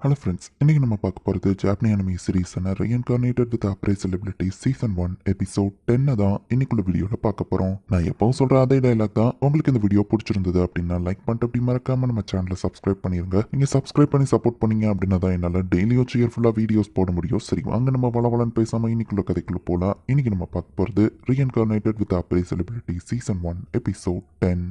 Hello friends, இன்னைக்கு நம்ம பார்க்க போகிறது ஜாப்பனீஸ் அனிமி சீரீஸான reincarnated with appraisal ability season 1 episode 10 தான் இன்னைக்குள்ள வீடியோவில் பார்க்க போகிறோம். நான் எப்பவும் சொல்கிற அதே டைலாக் தான். உங்களுக்கு இந்த வீடியோ பிடிச்சிருந்தது அப்படின்னா லைக் பண்ணிட்டு அப்படி மறக்காம நம்ம சேனலை சப்ஸ்கிரைப் பண்ணிருங்க. நீங்கள் சப்ஸ்கிரைப் பண்ணி சப்போர்ட் பண்ணீங்க அப்படின்னா தான் என்னால் டெய்லியும் சியர்ஃபுல்லாக வீடியோஸ் போட முடியும். சரி வாங்க நம்ம வளவலன்னு பேசாமல் இன்னைக்குள்ள கதைக்குள்ள போகலாம். இன்னைக்கு நம்ம பார்க்க போகிறது reincarnated with appraisal ability season 1 episode 10.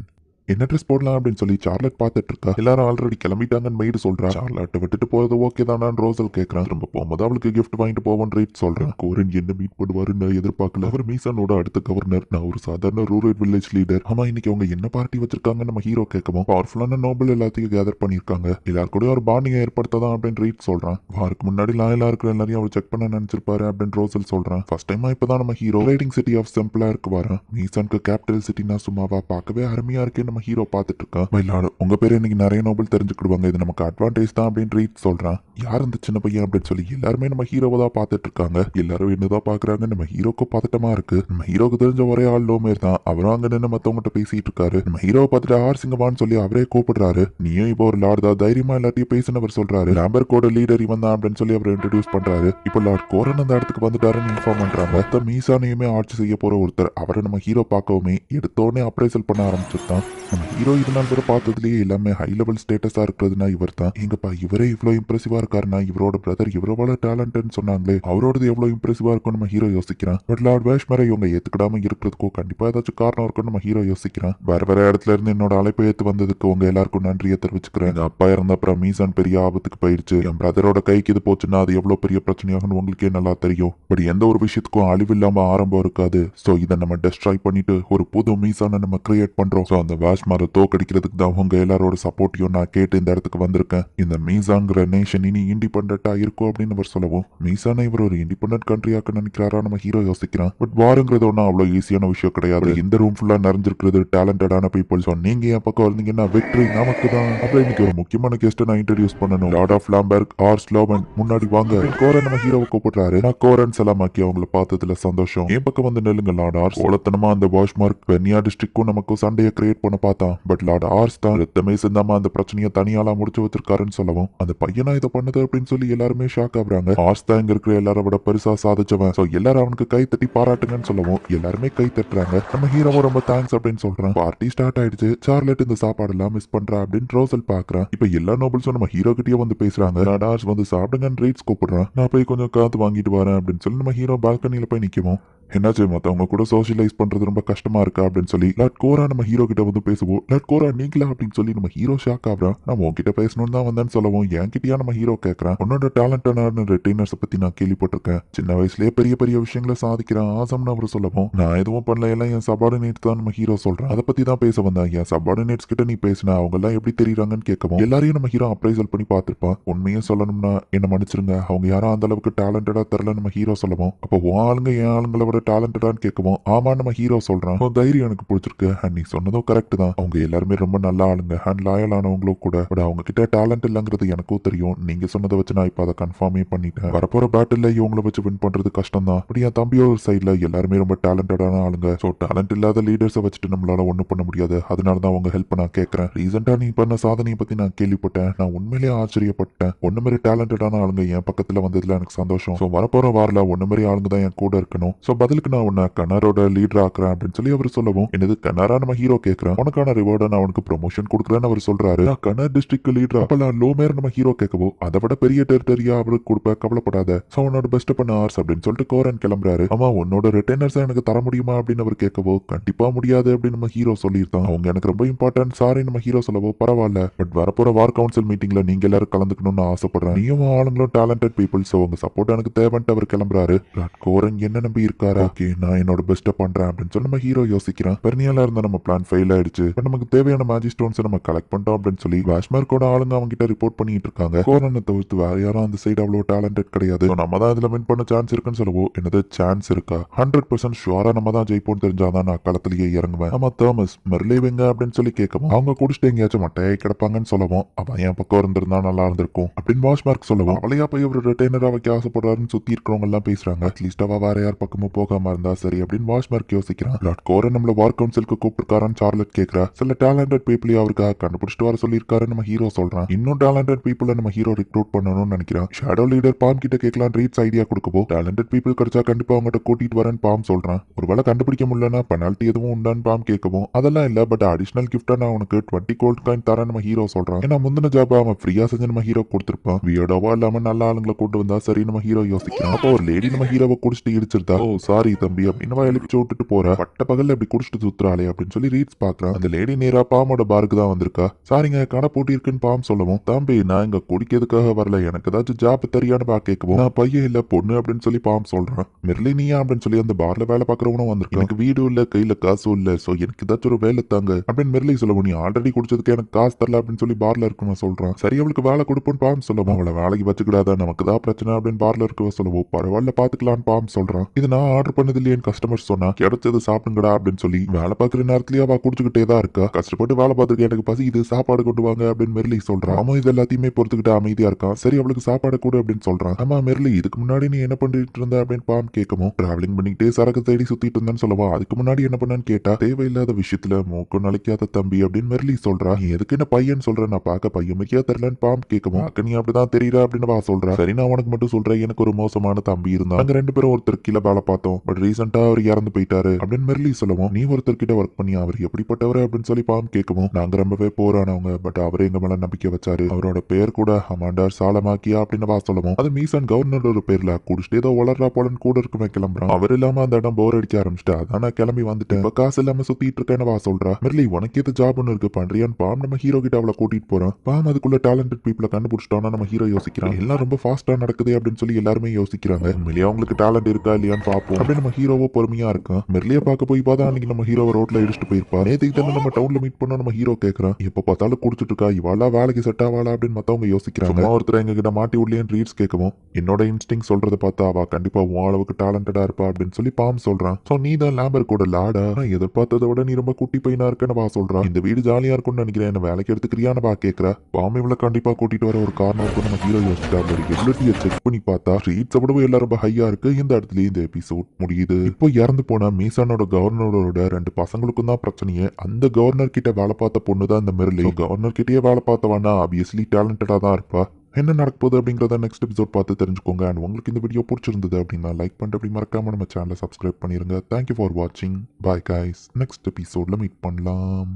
என்ன ட்ரெஸ் போடலாம் அப்படின்னு சொல்லி சார்லட் பார்த்துட்டு இருக்கா. எல்லாரும் ஆல்ரெடி கிளம்பிட்டாங்கன்னு மெய்டு சொல்றா. சார்லட்டை விட்டுட்டு போறது ஓகே தானான்னு ரோசல் கேட்கறான். திரும்ப போகும்போது அவளுக்கு கிஃப்ட் வாங்கிட்டு போவோன்னு ரீட் சொல்றான். கோரன் என்ன மீட் பண்ணுவாருன்னு எதிர்பார்க்கல. அவர் மீசானோட அடுத்த கவர்னர். நான் ஒரு சாதாரண ரூரல் வில்லேஜ் லீடர். ஆமா, இன்னைக்கு அவங்க என்ன பார்ட்டி வச்சிருக்காங்க நம்ம ஹீரோ கேட்கவும் பவர்ஃபுல்லான நோபல் எல்லாத்தையும் கேதர் பண்ணிருக்காங்க. எல்லாரும் கூட ஒரு பாண்டிங் ஏற்படுத்ததான் அப்படின்னு ரீட் சொல்றான். வாருக்கு முன்னாடி லாயலா இருக்கிற எல்லாரையும் அவர் செக் பண்ண நினைச்சிருப்பாரு அப்படின்னு ரோசல் சொல்றான். ஃபர்ஸ்ட் டைம் இப்பதான் நம்ம ஹீரோ ரைடிங் சிட்டி ஆஃப் செம்பிளா இருக்கு வரான். மீசானுக்கு கேபிட்டல் சிட்டினா சும்மாவா பார்க்கவே அருமையா இருக்கு. நம்ம ஹீரோ பார்த்துட்டு இருக்கா. மயிலாடு உங்க பேரு இன்னைக்கு நிறைய நோபல் தெரிஞ்சுக்கிடுவாங்க. இது நமக்கு அட்வான்டேஜ் தான் அப்படின்னு ரீட் சொல்றான். யார் அந்த சின்ன பையன் அப்படின்னு சொல்லி எல்லாருமே நம்ம ஹீரோவை தான் பார்த்துட்டு இருக்காங்க. எல்லாரும் என்னதான் பாக்குறாங்க. நம்ம ஹீரோக்கு பதட்டமா இருக்கு. நம்ம ஹீரோக்கு தெரிஞ்ச ஒரே ஆள் லோமேர் தான். அவரும் அங்க நின்று மத்தவங்கிட்ட பேசிட்டு இருக்காரு. நம்ம ஹீரோவை பார்த்துட்டு ஆர்சிங்கவான்னு சொல்லி அவரே கூப்பிடுறாரு. நீயும் இப்போ ஒரு லார்ட் தான், தைரியமா எல்லாத்தையும் பேசினவர் சொல்றாரு. லாம்பர்கோட லீடர் இவன் தான் அப்படின்னு சொல்லி அவர் இன்ட்ரடியூஸ் பண்றாரு. இப்போ லார்ட் கோரன் அந்த இடத்துக்கு வந்துட்டாருன்னு இன்ஃபார்ம் பண்றாங்க. மொத்த மீசானையுமே ஆட்சி செய்ய போற ஒருத்தர். அவரை நம்ம ஹீரோ பார்க்கவுமே எடுத்தோடனே அப்ரைசல் பண்ண ஆரம்பிச்சிருந்தான். நம்ம ஹீரோ இதனால் வரை பார்த்ததுலேயே எல்லாமே ஹை லெவல் ஸ்டேட்டஸா இருக்கிறதுனா இவர் தான். எங்கப்பா இவரே இவ்வளவு இம்ப்ரெசிவா இருக்காருன்னா இவரோட பிரதர் இவ்வளவு டேலண்ட்னு சொன்னாங்களே, அவரோடது எவ்வளவு இம்ப்ரெசிவா இருக்கும் நம்ம ஹீரோ யோசிக்கிறான். பட் லார்ட் வேஷ்மரை இவங்க ஏத்துக்கிடாம இருக்கிறதுக்கும் கண்டிப்பா ஏதாச்சும் காரணம் இருக்கும் நம்ம ஹீரோ யோசிக்கிறான். வேற வேற இடத்துல இருந்து என்னோட அழைப்பை ஏத்து வந்ததுக்கு உங்க எல்லாருக்கும் நன்றியை தெரிவிச்சுக்கிறேன். எங்க அப்பா இறந்த அப்புறம் மீசான் பெரிய ஆபத்துக்கு போயிடுச்சு. என் பிரதரோட கைக்கு இது போச்சுன்னா அது எவ்வளவு பெரிய பிரச்சனையாகும்னு உங்களுக்கே நல்லா தெரியும். பட் எந்த ஒரு விஷயத்துக்கும் அழிவு இல்லாம ஆரம்பம் இருக்காது. சோ இதை நம்ம டெஸ்ட்ராய் பண்ணிட்டு ஒரு புது மீசானை நம்ம கிரியேட் பண்றோம். சோ அந்த வேஷ்மரை தோக்கடிக்கிறதுக்கு தான் உங்க எல்லாரோட சப்போர்ட்டையும் நான் கேட்டு இந்த இடத்துக்கு வந்திருக்கேன். இந்த மீசாங்கிற நேஷன் இனி இண்டிபெண்டா இருக்கும் அப்படின்னு அவர் சொல்லவும், மீசானை இவர் ஒரு இண்டிபெண்டன்ட் கண்ட்ரியாக்க நினைக்கிறாரா நம்ம ஹீரோ யோசிக்கிறான். பட் வாருங்கிறது ஒன்றும் அவ்வளவு ஈஸியான விஷயம் கிடையாது. இந்த ரூம் ஃபுல்லா நிறைஞ்சிருக்கிறது டேலண்டடான பீப்புள். ஸோ நீங்க என் பக்கம் இருந்தீங்கன்னா வெற்றி நமக்கு தான். அப்புறம் இன்னைக்கு ஒரு முக்கியமான கெஸ்ட்டை நான் இன்ட்ரடியூஸ் பண்ணணும். லார்ட் ஆஃப் லாம்பர்க் ஆர் ஸ்லோவன் முன்னாடி வாங்க. கோரன் நம்ம ஹீரோவை கூப்பிடுறாரு. நான் கோரன் சலாமாக்கி அவங்கள பார்த்ததுல சந்தோஷம். என் பக்கம் வந்து நெல்லுங்க லார்ட் ஆர்ஸ். கோலத்தனமா அந்த வாஷ்மார்க் பென்னியா டிஸ்ட்ரிக்டும் நமக்கும் சண்டையை கிரியேட் பண்ண பார்த்தான். பட் லார்ட் ஆர்ஸ் தான் ரத்தமே சிந்தாம அந்த பிரச்சனையை தனியாலாம் முடிச்சு வச்சிருக்காருன்னு சொல்லவும், அந்த பையனா இதை பண்ணுது அப்படின்னு சொல்லி எல்லாருமே ஷாக் ஆகுறாங்க. ஆர்ஸ் தான் இங்க இருக்கிற எல்லாரை விட பெருசா சாதிச்சவன். சோ எல்லாரும் அவனுக்கு கை தட்டி பாராட்டுங்கன்னு சொல்லவும் எல்லாருமே கை தட்டுறாங்க. நம்ம ஹீரோவும் ரொம்ப தேங்க்ஸ் அப்படின்னு சொல்றான். பார்ட்டி ஸ்டார்ட் ஆயிடுச்சு. சார்லெட் இந்த சாப்பாடு எல்லாம் மிஸ் பண்றா அப்படின்னு ரோசல் பாக்குறான். இப்ப எல்லா நோபல்ஸும் நம்ம ஹீரோ கிட்டயே வந்து பேசுறாங்க. லார்ட் ஆர்ஸ் வந்து சாப்பிடுங்கன்னு ரீட்ஸ் கூப்பிடுறான். நான் போய் கொஞ்சம் காத்து வாங்கிட்டு வரேன் அப்படின்னு சொல்லி நம்ம ஹீரோ பால்கனியில போய் நிக்கவும், என்னாச்சு மத்தவங்க கூட சோசியலைஸ் பண்றது ரொம்ப கஷ்டமா இருக்கா அப்படின்னு சொல்லி லார்ட் கோரா நம்ம ஹீரோ கிட்ட வந்து பேசுவோம். லார்ட் கோரா நீங்களா அப்படின்னு சொல்லி நம்ம ஹீரோ ஷாக் ஆகுறான். நான் உன்கிட்ட பேசணும்னு தான் வந்தேன்னு சொல்லவும், என்கிட்டயா நம்ம ஹீரோ கேட்கறான். உன்னோட டேலண்டான ரெட்டைனர்ஸை பத்தி நான் கேள்விப்பட்டிருக்கேன். சின்ன வயசுலயே பெரிய பெரிய விஷயங்களை சாதிக்கிறான் ஆசம்னு அவர் சொல்லவும், நான் எதுவும் பண்ணல, எல்லாம் என் சபார்டினேட் தான் நம்ம ஹீரோ சொல்றான். அதை பத்தி தான் பேச வந்தேன். என் சபார்டினேட்ஸ் கிட்ட நீ பேசினா அவங்க எல்லாம் எப்படி தெரியுறாங்கன்னு கேட்கவும், எல்லாரையும் நம்ம ஹீரோ அப்ரைசல் பண்ணி பார்த்திருப்பான். உண்மையை சொல்லணும்னா என்ன மன்னிச்சிருங்க, அவங்க யாரும் அந்த அளவுக்கு டேலண்டடா தெரியல நம்ம ஹீரோ சொல்லவும், அப்போ உன் ஆளுங்க என் ஆளுங்களை விட டேலண்டடான்னு கேட்கவும், ஆமா நம்ம ஹீரோ சொல்றான். தைரியம் எனக்கு பிடிச்சிருக்கு. அண்ட் நீ சொன்னதும் கரெக்ட் தான். அவங்க எல்லாருமே ரொம்ப நல்ல ஆளுங்க அண்ட் லாயல் ஆனவங்களும் கூட. பட் அவங்க கிட்ட டேலண்ட் இல்லங்கிறது எனக்கும் தெரியும். நீங்க சொன்னதை வச்சு நான் இப்ப அதை கன்ஃபார்மே பண்ணிட்டேன். வரப்போற பேட்டில் இவங்களை வச்சு வின் பண்றது கஷ்டம் தான். பட் என் தம்பியோ ஒரு சைட்ல எல்லாருமே ரொம்ப டேலண்டடான ஆளுங்க. ஸோ டேலண்ட் இல்லாத லீடர்ஸை வச்சுட்டு நம்மளால ஒன்றும் பண்ண முடியாது. அதனால தான் அவங்க ஹெல்ப் நான் கேட்கறேன். ரீசெண்டா நீ பண்ண சாதனையை பத்தி நான் கேள்விப்பட்டேன். நான் உண்மையிலேயே ஆச்சரியப்பட்டேன். ஒன்னு மாதிரி டேலண்டடான ஆளுங்க என் பக்கத்துல வந்ததுல எனக்கு சந்தோஷம். ஸோ வரப்போற வாரில் ஒன்னு மாதிரி ஆளுங்க தான் என் கூட இருக்கணும். ஸோ பதிலுக்கு நான் உன்னை கனாரோட லீடர் ஆக்குறேன் அப்படின்னு சொல்லி அவர் சொல்லவும், என்னது கனாரா நம்ம ஹீரோ கேட்கறான். உனக்கான ரிவார்டா நான் அவனுக்கு ப்ரொமோஷன் கொடுக்குறேன்னு அவர் சொல்றாரு. நான் கனார் டிஸ்ட்ரிக்ட் லீடரா? அப்பெல்லாம் லோமேர் நம்ம ஹீரோ கேட்கவும், அதை விட பெரிய டெரிட்டரியா அவருக்கு கொடுப்ப, கவலைப்படாத. சோ உன்னோட பெஸ்ட் பண்ண ஆர்ஸ் அப்படின்னு சொல்லிட்டு கோரன் கிளம்புறாரு. ஆமா உன்னோட ரிட்டைனர்ஸ் எனக்கு தர முடியுமா அப்படின்னு அவர் கேட்கவோ, கண்டிப்பா முடியாது அப்படின்னு நம்ம ஹீரோ சொல்லியிருந்தான். அவங்க எனக்கு ரொம்ப இம்பார்ட்டன்ட், சாரி நம்ம ஹீரோ சொல்லவோ, பரவாயில்ல பட் வரப்போற வார் கவுன்சில் மீட்டிங்ல நீங்க எல்லாரும் கலந்துக்கணும்னு ஆசைப்படுறேன். நீயும் ஆளுங்களும் டேலண்டட் பீப்புள், சோ உங்க சப்போர்ட் எனக்கு தேவைன்ட்டு அவர் கிளம்புறாரு. கோரன் என்ன நம்பி இருக்காரு. ஓகே நான் என்னோட பெஸ்ட் பண்றேன் அப்படின்னு சொல்லி நம்ம ஹீரோ யோசிக்கிறான். பெர்னியால இருந்த நம்ம பிளான் ஃபெயில் ஆயிடுச்சு. பட் நமக்கு தேவையான மேஜிக் ஸ்டோன்ஸ் நம்ம கலெக்ட் பண்ணிட்டோம் அப்படின்னு சொல்லி வாஷ்மார்க்கோட ஆளுங்க அவங்க கிட்ட ரிப்போர்ட் பண்ணிட்டு இருக்காங்க. கோரனை தவிர்த்து வேற யாரும் அந்த சைடு அவ்வளவு டேலண்டட் கிடையாது. நம்ம தான் இதுல வின் பண்ண சான்ஸ் இருக்குன்னு சொல்லுவோம். என்னது சான்ஸ் இருக்கா? 100% ஷுவரா நம்ம தான் ஜெயிப்போம் தெரிஞ்சாதான் நான் களத்திலேயே இறங்குவேன். ஆமா தாமஸ் மெர்லேவிங்க அப்படின்னு சொல்லி கேட்கவும், அவங்க குடிச்சிட்டு எங்கேயாச்சும் மட்டையை கிடப்பாங்கன்னு சொல்லவும், அவன் என் பக்கம் இருந்திருந்தா நல்லா இருந்திருக்கும் அப்படின்னு வாஷ்மார்க் சொல்லவும், அவளையா போய் ஒரு ரிட்டைனரா வைக்க ஆசைப்படுறாருன்னு சுத்தி இருக்கிறவங்க எல்லாம் பேசுறாங்க. அட்லீஸ்ட் அவ வேற யார் பக்கமும் போகாம இருந்தா சரி அப்படின்னு வாஷ்மார்க் யோசிக்கிறான். லார்ட் கோரன் நம்மள வார் கவுன்சிலுக்கு கூப்பிட்டுருக்காரான்னு சார்லட் கேட்கிறா. சில டேலண்டட் பீப்புளையும் அவருக்காக கண்டுபிடிச்சிட்டு வர சொல்லியிருக்காரு நம்ம ஹீரோ சொல்றான். இன்னும் டேலண்டட் பீப்புளை நம்ம ஹீரோ ரிக்ரூட் பண்ணணும்னு நினைக்கிறான். ஷேடோ லீடர் பாம் கிட்ட கேட்கலாம் ரீட்ஸ் ஐடியா கொடுக்கவோ டேலண்டட் பீப்புள் கிடைச்சா கண்டிப்பா அவங்ககிட்ட கூட்டிட்டு வரேன்னு பாம் சொல்றான். ஒருவேளை கண்டுபிடிக்க முடியலன்னா பெனால்ட்டி எதுவும் உண்டான்னு பாம் கேட்கவும் அதெல்லாம் இல்ல, பட் அடிஷனல் கிஃப்டா நான் உனக்கு 20 கோல்ட் காயின் தரேன் நம்ம ஹீரோ சொல்றான். ஏன்னா முந்தின ஜாப் அவன் ஃப்ரீயா செஞ்சு நம்ம ஹீரோ கொடுத்துருப்பான். வியர்டாவா இல்லாம நல்ல ஆளுங்களை கொண்டு வந்தா சரி நம்ம ஹீரோ யோசிக்கிறான். அப்போ ஒரு லேடி நம்ம ஹீரோவை குடிச்சிட்டு இடிச்சிருந்தா, ஓ சாரி தம்பி அப்படின்னு எழுப்பிச்சு விட்டுட்டு போற, பட்ட பகல்ல இப்படி குடிச்சிட்டு சுத்துறாளே அப்படின்னு சொல்லி ரீட்ஸ் பாக்குறான். அந்த லேடி நேரா பாமோட பாருக்கு தான் வந்திருக்கா. சாரிங்க கடை போட்டி இருக்குன்னு பாம் சொல்லவும், தம்பி நான் இங்க குடிக்கிறதுக்காக வரல, எனக்கு ஏதாச்சும் ஜாப் தெரியான்னு பா கேட்கவும், நான் பையன் இல்ல பொண்ணு அப்படின்னு சொல்லி பாம் சொல்றான். மெர்லி நீயா அப்படின்னு சொல்லி அந்த பார்ல வேலை பாக்குறவனும் வந்திருக்கு. எனக்கு வீடு இல்ல கையில காசும் இல்ல, சோ எனக்கு ஏதாச்சும் ஒரு வேலை தாங்க அப்படின்னு மெர்லி சொல்லவும், நீ ஆல்ரெடி குடிச்சதுக்கு எனக்கு காசு தரல அப்படின்னு சொல்லி பார்ல இருக்கணும் சொல்றான். சரி அவளுக்கு வேலை கொடுப்போன்னு பாம் சொல்லவும், அவளை வேலைக்கு வச்சுக்கிடாத நமக்கு தான் பிரச்சனை அப்படின்னு பார்ல இருக்க சொல்லவும், பரவாயில்ல பாத்துக்கலான்னு பாம் சொல்றான். இது நான் ஆர்டர் பண்ணது இல்லையேன்னு கஸ்டமர் சொன்னா, கிடைச்சது சாப்பிடுங்கடா அப்படின்னு சொல்லி வேலை பாக்குற நேரத்துலயே அவ குடிச்சுக்கிட்டே தான் இருக்கா. கஷ்டப்பட்டு வேலை பார்த்துருக்க, எனக்கு பசி இது சாப்பாடு கொண்டு வாங்க அப்படின்னு மெர்லி சொல்றான். அவன் இது எல்லாத்தையுமே பொறுத்துக்கிட்டு அமைதியா இருக்கான். சரி அவளுக்கு சாப்பாடு கூட அப்படின்னு சொல்றான். ஆமா மெர்லி இதுக்கு முன்னாடி நீ என்ன பண்ணிட்டு இருந்த அப்படின்னு பாம் கேட்கவும், டிராவலிங் பண்ணிக்கிட்டே சரக்கு தேடி சுத்திட்டு இருந்தேன்னு சொல்லவா, அதுக்கு முன்னாடி என்ன பண்ணான்னு கேட்டா, தேவையில்லாத விஷயத்துல மூக்கு நலைக்காத தம்பி அப்படின்னு மெர்லி சொல்றா. நீ எதுக்கு என்ன பையன் சொல்ற, நான் பார்க்க பையன் மிக்கியா தெரியலன்னு பாம் கேட்கவும், அக்க நீ அப்படிதான் தெரியற அப்படின்னு வா சொல்றா. சரி நான் உனக்கு மட்டும் சொல்றேன், எனக்கு ஒரு மோசமான தம்பி இருந்தா, நாங்க 2 பேரும் ஒருத்தர் கீழே வேலை பார்த்தோம், பட் ரீசெண்டா அவர் இறந்து போயிட்டாரு அப்படின்னு மெர்லி சொல்லவும், நீ ஒருத்தர் கிட்ட ஒர்க் பண்ணி அவர் எப்படிப்பட்டவர் அப்படின்னு சொல்லி பாம் கேட்கவும், நாங்க ரொம்பவே போரானவங்க, பட் அவரே எங்க மேல நம்பிக்கை வச்சாரு, அவரோட பேர் கூட அமாண்டர் சாலமாக்கியா அப்படின்னு வா சொல்லவும், அது மீசன் கவர்னரோட பேர்ல குடிச்சிட்டு ஏதோ வளர்றா போலன்னு கூட இருக்குமே கிளம்புறான். அவர் இல்லாம அந்த இடம் போர் அடிக்க ஆரம்பிச்சிட்டு அதான் நான் கிளம்பி வந்துட்டேன், இப்ப காசு இல்லாம சுத்திட்டு இருக்கேன்னு வா சொல்றா. மெர்லி உனக்கு எது ஜாப் ஒன்னு இருக்கு பண்றியான்னு பாம் நம்ம ஹீரோ கிட்ட அவளை கூட்டிட்டு போறான். பாம் அதுக்குள்ள டேலண்டட் பீப்புளை கண்டுபிடிச்சிட்டோம்னா நம்ம ஹீரோ யோசிக்கிறான். எல்லாம் ரொம்ப ஃபாஸ்டா நடக்குது அப்படின்னு சொல்லி எல்லாருமே யோசிக்கிறாங்க. உண்மையிலேயே அவங்களுக்கு டேலண்ட் இருக்கா இல்லையான்னு பாப்போம் அப்படின்னு நம்ம ஹீரோவோ பொறுமையா இருக்கான். மெர்லிய பார்க்க போய் பார்த்தா அன்னைக்கு நம்ம ஹீரோ ரோட்ல இடிச்சிட்டு போயிருப்பா. நேத்துக்கு தானே நம்ம டவுன்ல மீட் பண்ணோம் நம்ம ஹீரோ கேட்கறான். எப்ப பார்த்தாலும் குடிச்சிட்டு இருக்கா, இவாளா வேலைக்கு செட் ஆவாளா அப்படின்னு மத்தவங்க யோசிக்கிறாங்க. ஒருத்தர் எங்க கிட்ட மாட்டி விடலையேன்னு ரீட்ஸ் கேட்கவும், என்னோட இன்ஸ்டிங் சொல்றத பார்த்தா அவ கண்டிப்பா உன் அளவுக்கு டேலண்டடா இருப்பா அப்படின்னு சொல்லி பாம் சொல்றான். சோ நீ தான் லேம்பர் கூட லாடா, நான் எதிர்பார்த்ததை விட நீ ரொம்ப குட்டி பையனா இருக்கன்னு வா சொல்றான். இந்த வீடு ஜாலியா இருக்கும்னு நினைக்கிறேன், என்ன வேலைக்கு எடுத்துக்கிறியான்னு வா கேட்கறா. பாம் இவளை கண்டிப்பா கூட்டிட்டு வர ஒரு காரணம் இருக்கும் நம்ம ஹீரோ யோசிச்சா. எபிலிட்டியை செக் பண்ணி பார்த்தா ரீட்ஸ் விடவும் எல்லாம் ரொம்ப ஹையா இருக்கு. இந்த இடத்துல இந்த எபிசோட் முடியுது. இப்போ இறந்து போன மீசானோட கவர்னரோட 2 பசங்களுக்கும் தான் பிரச்சனையே. அந்த கவர்னர் கிட்ட வேலை பார்த்த பொண்ணு தான் இந்த மெர்லி. கவர்னர் கிட்டயே வேலை பார்த்தவனா ஆப்வியஸ்லி டேலண்டடா தான் இருப்பா. என்ன நடக்க போகுது அப்படிங்கிறத நெக்ஸ்ட் எபிசோட் பார்த்து தெரிஞ்சுக்கோங்க. அண்ட் உங்களுக்கு இந்த வீடியோ பிடிச்சிருந்தது அப்படின்னா லைக் பண்ணிட்டு அப்படி மறக்காம நம்ம சேனலை சப்ஸ்கிரைப் பண்ணிருங்க. தேங்க்யூ ஃபார் வாட்சிங். Bye guys. நெக்ஸ்ட் எபிசோட்ல மீட் பண்ணலாம்.